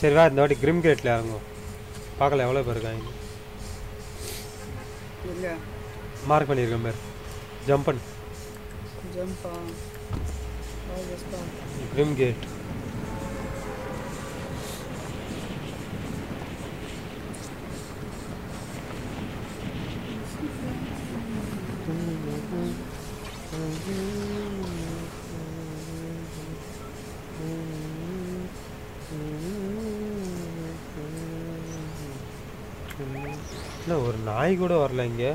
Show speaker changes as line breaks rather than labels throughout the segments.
சரி வா இந்த வாட்டி கிரிம் கேட்டில் இறங்கும். பார்க்கல எவ்வளோ பேர் இருக்காங்க.
எங்க
மார்க் பண்ணியிருக்கேன் பேர். ஜம்ப் பண்ணு.
ஜம்பா ஜஸ்டா
கிரிம் கேட். இல்லை ஒரு நாய் கூட வரல இங்கே.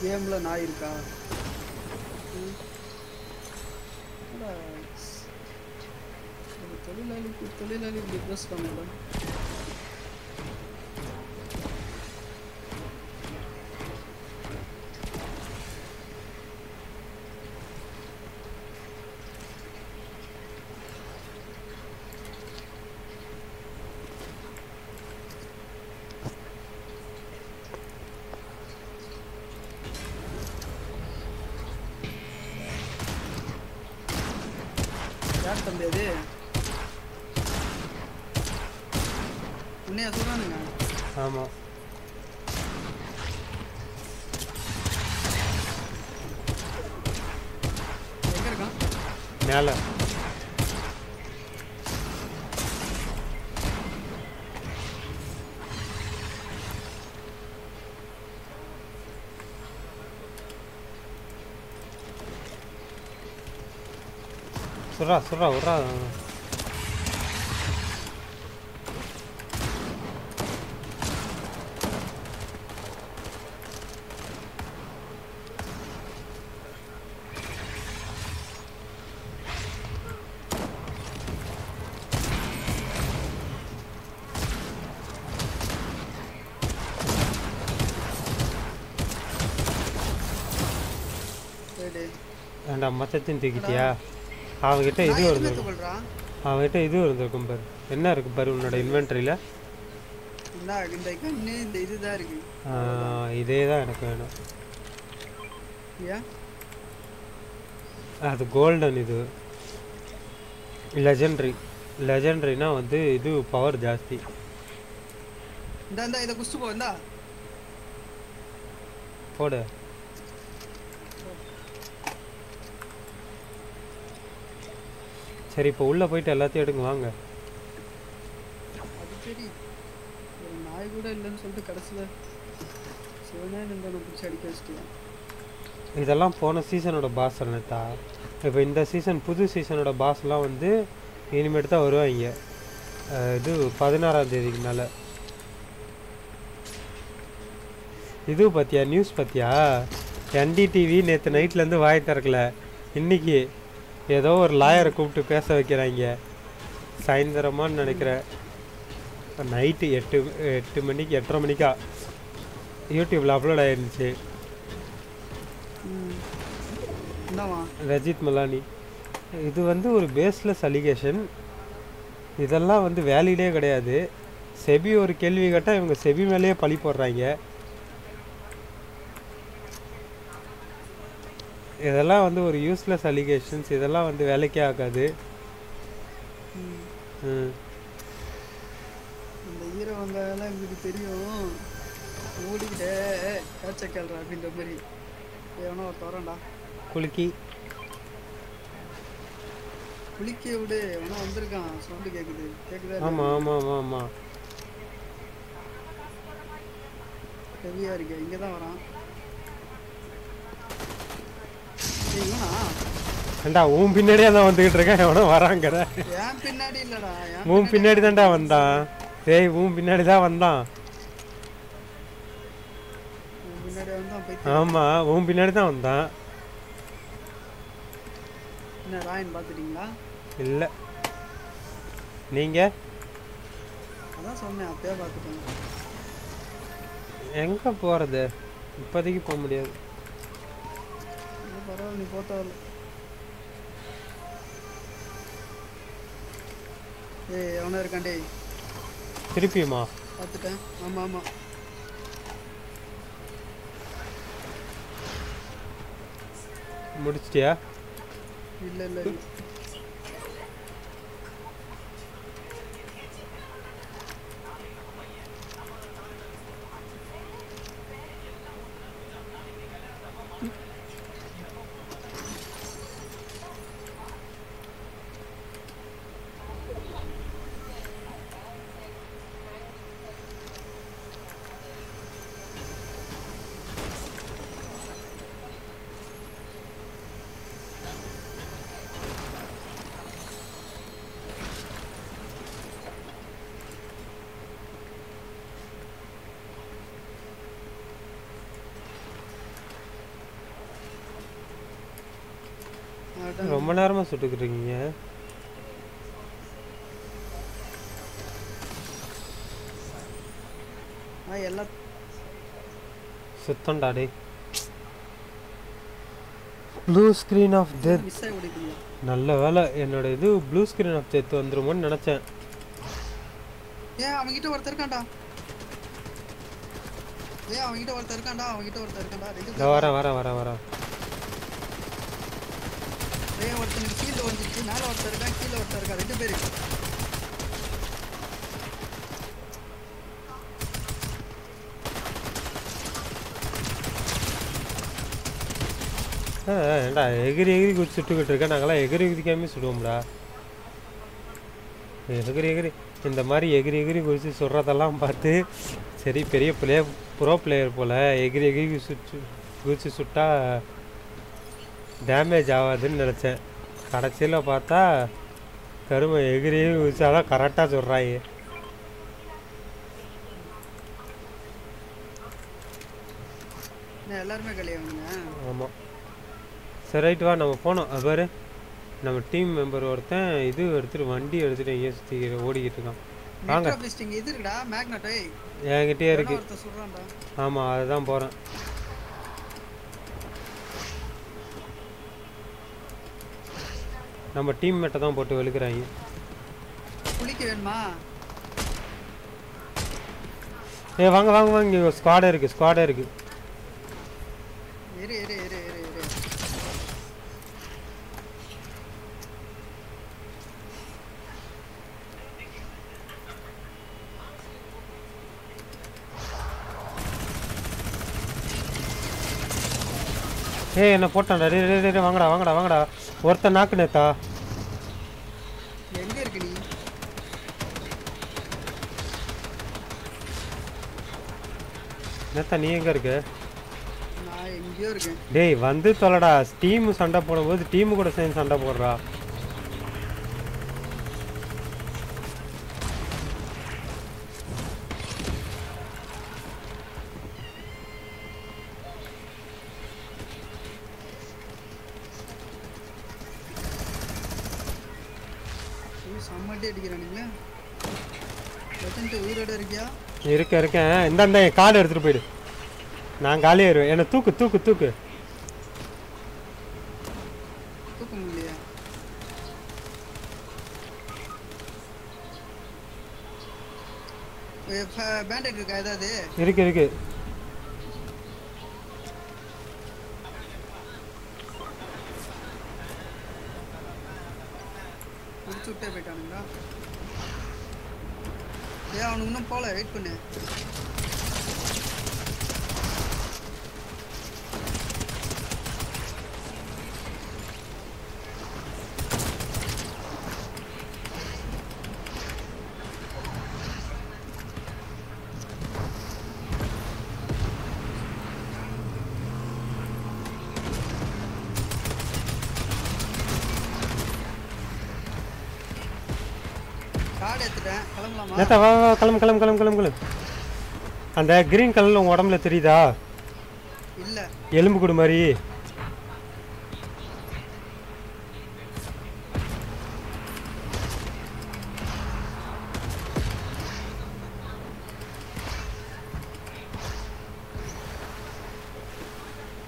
கேம்ல நாய் இருக்கா? தொழிலாளி பிஸ்னஸ் பண்ணல. யார் தம்பி அது? உன்னையா சொல்றானுங்க?
ஆமாம்
எங்க இருக்கான்?
மேலே. சுறா விட்றா. ஏண்டா மொத்தத்தையும் தூக்கிட்டியா? அவங்ககிட்ட இது இருந்திருக்கும். அவங்ககிட்ட இது இருந்திருக்கும் பாரு. என்ன இருக்கு பாரு உன்னோட இன்வென்ட்ரியில்.
இந்த இதுதான் இருக்கு.
இதே தான் எனக்கு வேணும்.
ஏன்
அது கோல்டன். இது லெஜெண்டரினா வந்து இது பவர் ஜாஸ்தி.
இந்த இதை குஸ்து போ. இந்தா
போடு. சரி இப்போ உள்ளே போயிட்டு எல்லாத்தையும் எடுங்க வாங்க.
அது சரி, ஒரு நாய் கூட இல்லைன்னு சொல்லிட்டு கடைசியில் சிவனே இந்த பிடிச்சி அடிக்க வச்சுட்டேன்.
இதெல்லாம் போன சீசனோட பாஸ் அண்ணா. இப்போ இந்த சீசன் புது சீசனோட பாஸ்லாம் வந்து இனிமேட்டு தான் வருவாங்க. இது 16ஆம் தேதிக்கு மேலே. இது பார்த்தியா நியூஸ் பார்த்தியா? NDTV நேற்று நைட்லேருந்து வாய் திறக்கல. இன்றைக்கி ஏதோ ஒரு லாயரை கூப்பிட்டு பேச வைக்கிறாங்க. சாயந்தரமானு நினைக்கிறேன். நைட்டு 8 மணிக்கு 8:30 மணிக்கா யூடியூப்பில் அப்லோட் ஆகிருந்துச்சு. ரஜித் மலானி. இது வந்து ஒரு பேஸ்லெஸ் அலிகேஷன். இதெல்லாம் வந்து வேலிடே கிடையாது. செபி ஒரு கேள்வி கேட்டால் இவங்க செபி மேலேயே பழி போடுறாங்க. இதெல்லாம் வந்து ஒரு யூஸ்லெஸ் அலிகேஷன்ஸ். இதெல்லாம் வந்து வேலைக்கே ஆகாது.
இந்த ஹீரோ வந்தாலும் எங்களுக்கு தெரியும். ஓடிக்கிட்டே காய்ச்ச கேள்றா அப்படின்ற மாதிரி எவனோ ஒரு தோறண்டா
குலுக்கி
விடு. எவனோ வந்திருக்கான். சவுண்டு கேட்குதா?
ஆமாம் ஆமாம் ஆமாம் ஆமாம்.
ஹெவியாக இருக்கு. இங்கே தான் வரான்.
ஏண்டா உன் பின்னாடியே தான் வந்துக்கிட்டு இருக்கேன். எவனோ வராங்கிற.
என் பின்னாடி இல்லடா,
உன் பின்னாடி தான்டா வந்தான். ஏய் உன் பின்னாடி தான் வந்தான். ஆமாம் உன் பின்னாடி தான் வந்தான்.
என்ன ராயன் பார்த்துட்டீங்களா?
இல்லை நீங்கள்?
அதான் சொன்னேன் அப்பயே பார்த்துட்டேன்.
எங்கே போகிறது? இப்போதைக்கு போக முடியாது.
பரவாயில்ல, நீ போத்தவர. ஏய் அவனா இருக்கான். டேய்
திருப்பியுமா?
பார்த்துட்டேன். ஆமாம் ஆமாம்.
முடிச்சிட்டியா?
இல்லை இல்லை
ரொம்ப நேரமாக சுட்டுக்கிட்டு இருக்கீங்க.
எல்லாம்
சுத்தம்டா டே. Blue screen of death.
Miss ஆகி ஓடிட்டீங்க.
நல்ல வேலை என்னோட இது ப்ளூ ஸ்க்ரீன் ஆஃப் டெத் வந்துருமோன்னு நினச்சேன்.
அவன்கிட்ட ஒருத்தர் இருக்கான்டா. அவன்கிட்ட ஒருத்தர் இருக்கான்டா.
வரேன் வரேன் வரேன் வரேன்.
ஒருத்தனுக்கு கீழே வந்துச்சு. மேலே ஒருத்தர் இருக்கான், கீழே ஒருத்தர் இருக்கா. 2 பேர்.
ஏண்டா எகிரி எகிரி குதிச்சு சுட்டுக்கிட்டு இருக்கேன். நாங்களாம் எகிரி குதிக்காமே சுடுவோம்டா. எகிரி இந்த மாதிரி எகிரி குதிச்சு சுடுறதெல்லாம் பார்த்து சரி பெரிய ப்ரோ பிளேயர் போல் எகிரி குதிச்சு சுட்டா டேமேஜ் ஆகாதுன்னு நினச்சேன். கடைசியில் பார்த்தா கருமை எகிரி குதிச்சாதான் கரெக்டாக சொல்கிறாங்க.
எல்லாருமே கல்யாணம்.
ஆமாம் சரி ரைட்டு வா நம்ம போனோம். அது பாரு நம்ம டீம் மெம்பர் ஒருத்தன் இது எடுத்துகிட்டு வண்டி எடுத்துகிட்டு எங்கேயோ சுற்றி ஓடிக்கிட்டு இருக்கான். வாங்க என்கிட்டயே இருக்கு. ஆமாம் அதுதான் போகிறேன். நம்ம டீம் மேட்டை தான் போட்டு வெளுக்கிறாங்க. வாங்க வாங்க வாங்க இங்கே ஸ்குவாடே இருக்குது. என்ன போட்டான்டா. டே வாங்கடா. ஒருத்தன் நாக்கு நேத்தா.
எங்க இருக்கு நீ?
நேத்தா நீ எங்க இருக்க?
நான் எங்கேயோ இருக்கேன்.
டேய் வந்து தொலைடா. டீம் சண்டை போடும்போது டீம் கூட சேர்ந்து சண்டை போடுறா. இருக்கேன். இந்த என் கார்டு எடுத்துட்டு போயிடு. நான் காலியாயிருவேன். என்ன தூக்கு.
தூக்க முடியலையா? பேண்டேட் இருக்கா ஏதாவது?
இருக்கு.
சுட்டே போயிட்டானுங்களா? அவனுக்கு இன்னும் போல. வெயிட் பண்ணு.
கிளம்பு. அந்த கிரீன் கலர்ல உங்க உடம்புல தெரியுதா?
இல்ல.
எலும்பு கூடு மாதிரி.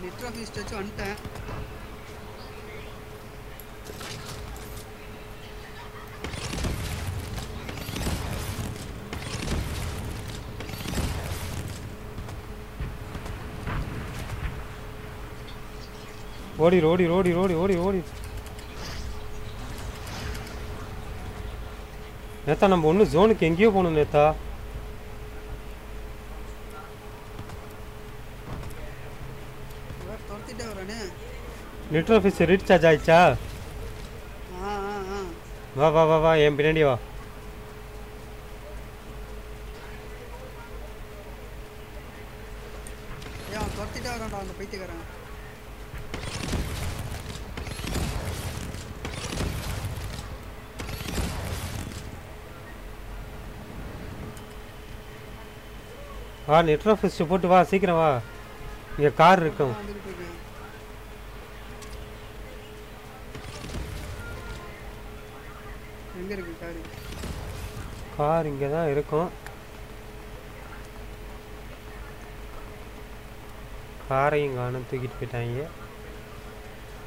நிட்ரோஃபிஸ்ட் வச்சு வந்துட்டேன்.
ஓடி. நேத்தா நம்ம ஒன்றும் ஜோனுக்கு எங்கேயோ போகணும் நேத்தா. நிட்ரோஃபிஸ் ரீசார்ஜ் ஆயிடுச்சா? வா என் பின்னாடி வா. வா நிட்ரோஃபிஸ்ட் போட்டு வா சீக்கிரம் வா. இங்கே கார் இருக்கும்.
எங்க இருக்கு காரு?
கார் இங்கே தான் இருக்கும். காரையும் காணும், தூக்கிட்டு போயிட்டாங்க.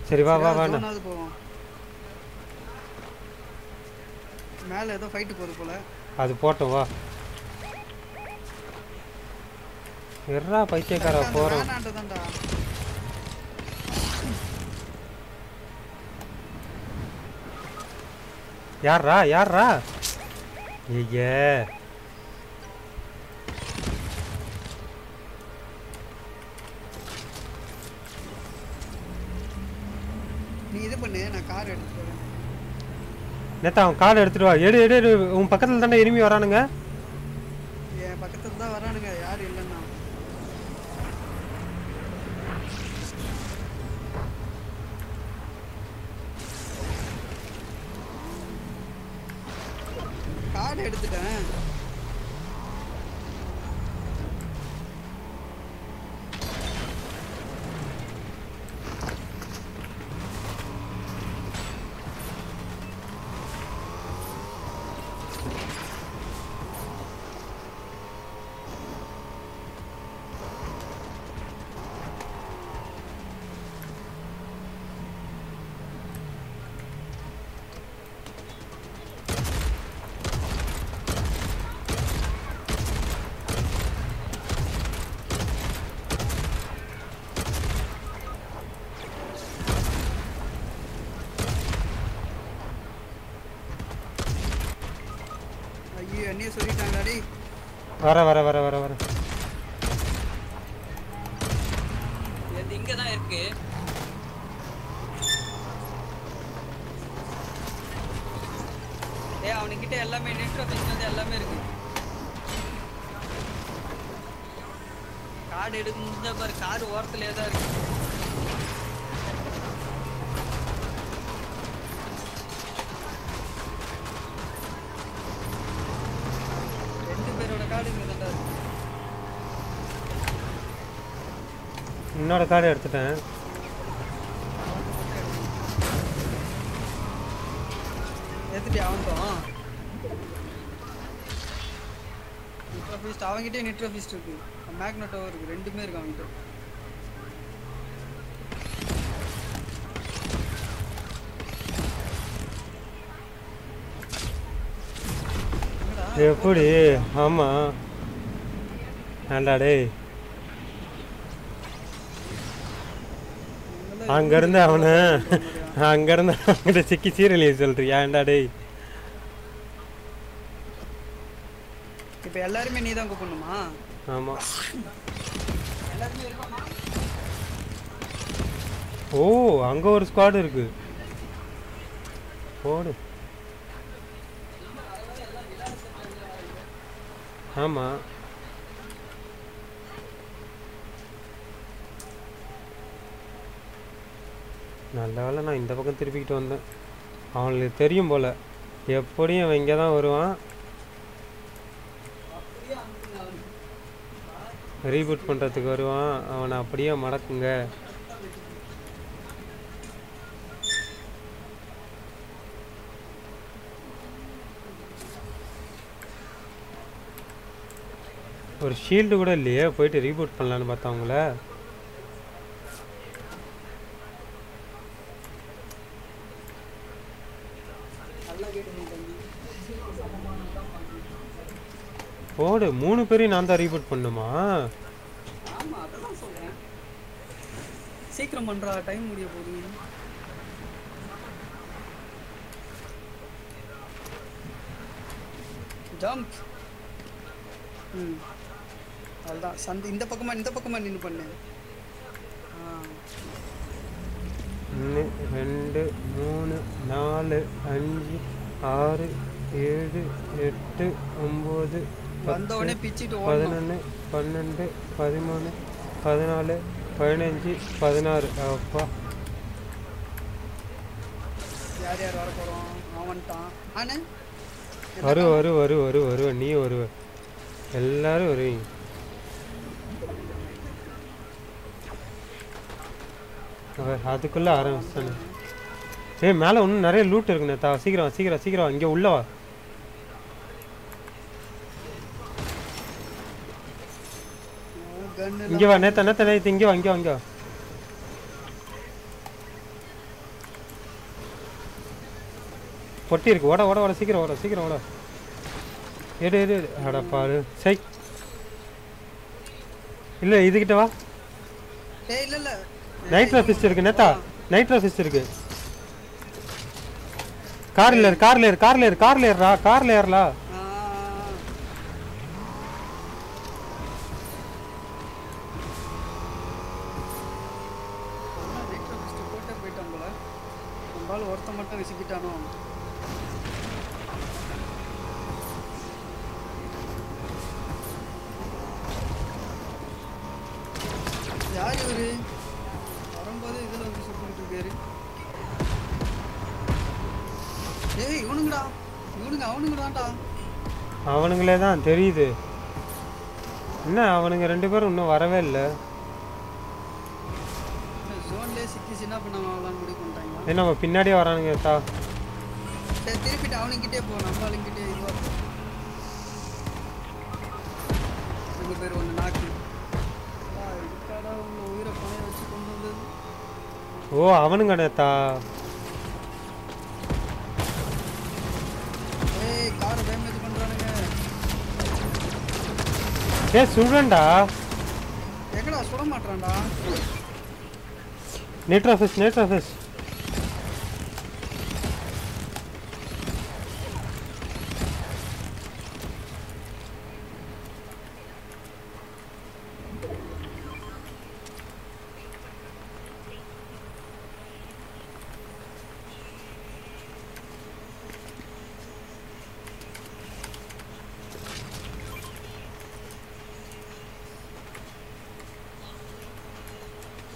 சரி வா வா வாண்ணா.
ஜோனாவது போவோம். மேல ஏதோ ஃபைட் போகுது போல.
அது போட்டோம் வா. எர்ரா பைத்தியக்காரா போகிறோம்.
வேணாண்டதான்டா.
யார்ரா யார்ரா? ஐயே
நீ இது பண்ணு, நான் கார் எடுத்துட்டு வரேன்.
நேத்தா அவன் கார்டு எடுத்துட்டு வா. எடு எடு எடு. உன் பக்கத்தில் தானே எனிமி வரானுங்க.
என் பக்கத்துல தான் வரானுங்க, யாரும் இல்லைன்னா. கார்டு எடுத்துட்டேன். ஐயோ என்னையே சொல்லிட்டாங்களாடி.
வர வர வர வர வர.
இது இங்க தான் இருக்கு. டேய் அவனுக்கிட்ட எல்லாமே நெட் ஆபீஸ்ல வந்து எல்லாமே இருக்கு. கார்டு எடுக்க முடிஞ்ச பாரு, கார் ஓரத்துலயே தான் இருக்கு. ரெண்டு பேரோட கார்டு இங்க தான் இருக்கு.
என்னோட கார்டு எடுத்துட்டேன்.
எடுத்துட்டு அவன்தான் நிட்ரோஃபிஸ்ட். அவன்கிட்டே நிட்ரோஃபிஸ்ட் இருக்கு, மேக்னட்டோ இருக்கு, ரெண்டுமே இருக்கு அவன்கிட்ட.
எப்படி? ஆமா ஏண்டா டேய், அங்கேருந்து அவனை அங்கேருந்து அவன்கிட்ட சிக்கி சீரழிய சொல்றியா? ஏண்டா டேய்.
இப்ப எல்லாருமே நீ தான் கூப்பிடணுமா?
ஆமாம்.
எல்லாருமே இருப்பாமா?
ஓ அங்கே ஒரு ஸ்குவாடு இருக்கு. போடு. ஆமாம் நல்ல வேளை நான் இந்த பக்கம் திருப்பிக்கிட்டு வந்தேன். அவனுக்கு தெரியும் போல் எப்படியும் அவன் இங்கே தான் வருவான். ரீபூட் பண்ணுறதுக்கு வருவான். அவனை அப்படியே மடக்குங்க. ஒரு ஷீல்டு கூட இல்லையே, போயிட்டு ரீபூட் பண்ணலான்னு பார்த்தா அவங்கள. போடு. 3 பேரையும் நான் தான் ரீபூட் பண்ணுமா?
ஆமா அதான் சொல்றேன். சீக்கிரம் பண்றா, டைம் முடிய போகுது. ஜம்ப். அதுதான் சந்தி. இந்த பக்கமா நின்று பண்ணு.
1 2 3 4 5 6 7 8 9
வந்தவனே பிச்சிட்டு
11 12 13 14 15 16. அப்பா
யார் யார் வர போறோம்? அவன்ட்டான். ஆனே
வருவ நீ வருவ, எல்லாரும் வருவீங்க. அதுக்குள்ள ஆரம்பிச்சானே. ஏய் மேலே இன்னும் நிறைய லூட் இருக்கு நேத்தா. சீக்கிரம் சீக்கிரம் சீக்கிரம் இங்கே உள்ள வா.
கன்னு
இங்கே வா நேத்தா நேத்தா நேத்து இங்கே வா இங்கே வா இங்கே வா. பொட்டி இருக்கு. ஓட ஓட ஓட சீக்கிரம் ஓட சீக்கிரம் ஓட. எடு எடு எடு. அட பாரு சை. இல்லை இதுகிட்ட வா.
ஏய் இல்ல இல்ல
நைட்ரோ ஃபிஸ்ட் இருக்கு நேத்தா. நைட்ரோ ஃபிஸ்ட் இருக்கு. கார்ல ஏறு கார்ல ஏறு கார்ல ஏறு கார்ல ஏறுடா கார்ல ஏறலா.
போட்டே போயிட்டான் போல. நம்மளால ஒருத்த மட்டும் விசிக்கிட்டானோ. யார் இவரு வரும்போது இதுல வந்து சுத்திட்டு இருக்காரு. ஏய் இவனுங்கடா அவனுங்கடாண்டா.
அவனுங்களே தான் தெரியுது. என்ன அவனுங்க 2 பேரும் இன்னும் வரவே இல்லை.
ஜோன்லயே சிக்கி சின்ன பண்ணலாம் முடிவு பண்ணிட்டாங்க.
ஏன்னா நம்ம பின்னாடியே வரானுங்க தா.
சரி திருப்பிட்டு அவனுங்கிட்டே போ. நம்ம ஆளுங்கிட்டே இதுவா 2 பேர் ஒன்று நாக்கு. இதுக்காடா உங்க உயிரை பணைய வச்சு கொண்டு வந்தது.
ஓ அவனுங்க நேத்தா.
ஏய் காரை டேமேஜ் பண்றானுங்க.
ஏ சுடுறேன்டா.
எங்கடா சுட மாட்டான்டா.
Nitro fist nitro fist.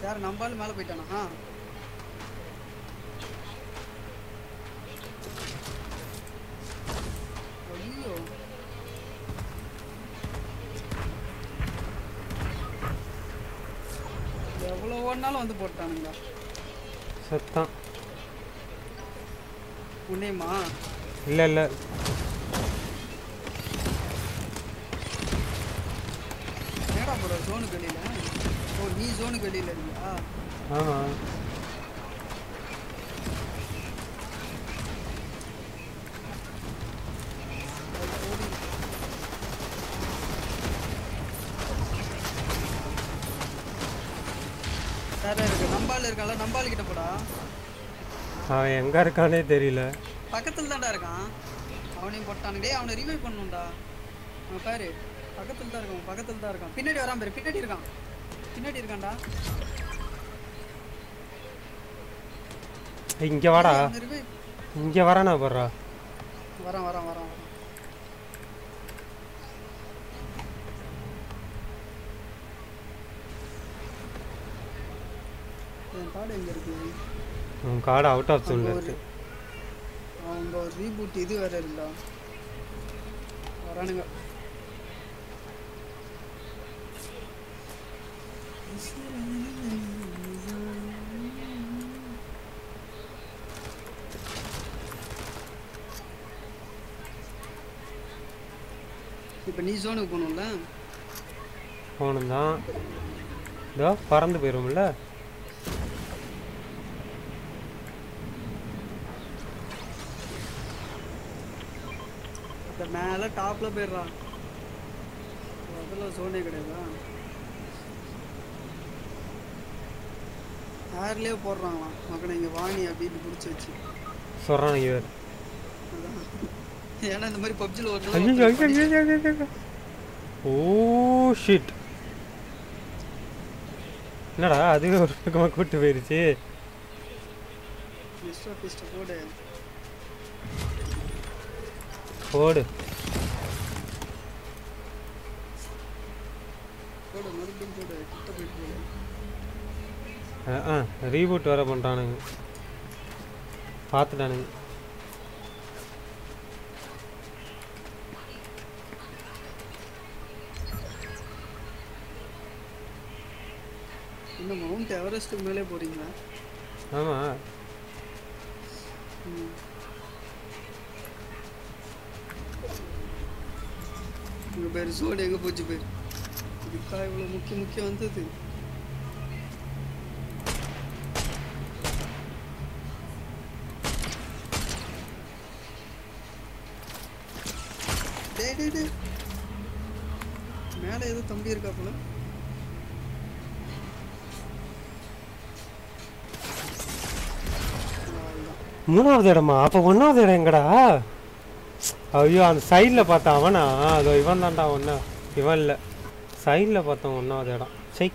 யார் நம்பாலும் மேலே போயிட்டானா? ஐயோ எவ்வளோ ஓடினாலும் வந்து போட்டானுங்களா.
சத்தம்
உன்னையுமா?
இல்லை இல்லை
ஏடா போகிற ஜோனுக்கு வெளியில்? ஓ நீ ஜோனுக்கு வெளியில் இருக்கியா?
ஆமாம்.
வேற இருக்கு நம்பால் இருக்கான்ல. நம்பால் கிட்ட போடா.
அவன் எங்கே இருக்கானே தெரியல.
பக்கத்தில் தான்டா இருக்கான். அவனையும் போட்டானுங்க. டேய் அவனை ரிவைவ் பண்ணணும்டா. அவன் பாரு பக்கத்தில் தான் இருக்கான். பக்கத்தில் தான் இருக்கான். பின்னாடி வரான் பாரு. பின்னாடி இருக்கான். பின்னாடி இருக்கான்டா.
இங்கே வாடா.
ரிவைவ்
இங்கே வரானா போடுறா.
வரான் வரான் வரான் வரான். என் கார்டு எங்க இருக்கு?
உன் கார்டு அவுட் ஆஃப் ஜோன்ல இருக்கு.
அவங்க ஒரு ரீபூட் இது வேற இருந்தா வரானுங்க. இப்போ நீ ஜோனுக்கு போகணும்ல.
போகணும் தான். இதோ பறந்து போயிடும்ல.
அந்த மேலே டாப்பில் போயிடுறான். அதில் ஜோனே கிடையாதா? ஏர்லேயே போடுறாங்களாம். மக்கள் இங்கே வாணி அப்படின்னு பிடிச்சி வச்சு
சொல்கிறான் இவர்.
ஏன்னா இந்த மாதிரி பப்ஜியில்
ஐயோ ஓ ஷிட். என்னடா அதுவே ஒரு பக்கமாக கூப்பிட்டு போயிடுச்சு.
போடு
போடு
போடு மறுபடியும் போடு. கிட்ட போயிட்டு போடு.
ரீபூட் வேறு பண்ணுறானுங்க. பார்த்துட்டானுங்க.
இந்த மவுண்ட் எவரெஸ்ட்டுக்கு மேலே போகிறீங்களா?
ஆமாம்
இங்க பேர் சோடு எங்க போச்சு பேர் இதுக்கா இவ்வளவு முக்கியம் வந்தது டேய் மேல ஏதோ தம்பி இருக்கா போல
மூணாவது இடமா? அப்போ ஒன்றாவது இடம் எங்கடா? ஐயோ, அந்த சைடில் பார்த்தா அவனா? அதோ இவன் தான்டா ஒன்றா. இவன் இல்லை, சைடில் பார்த்தோம் ஒன்றாவது இடம். சை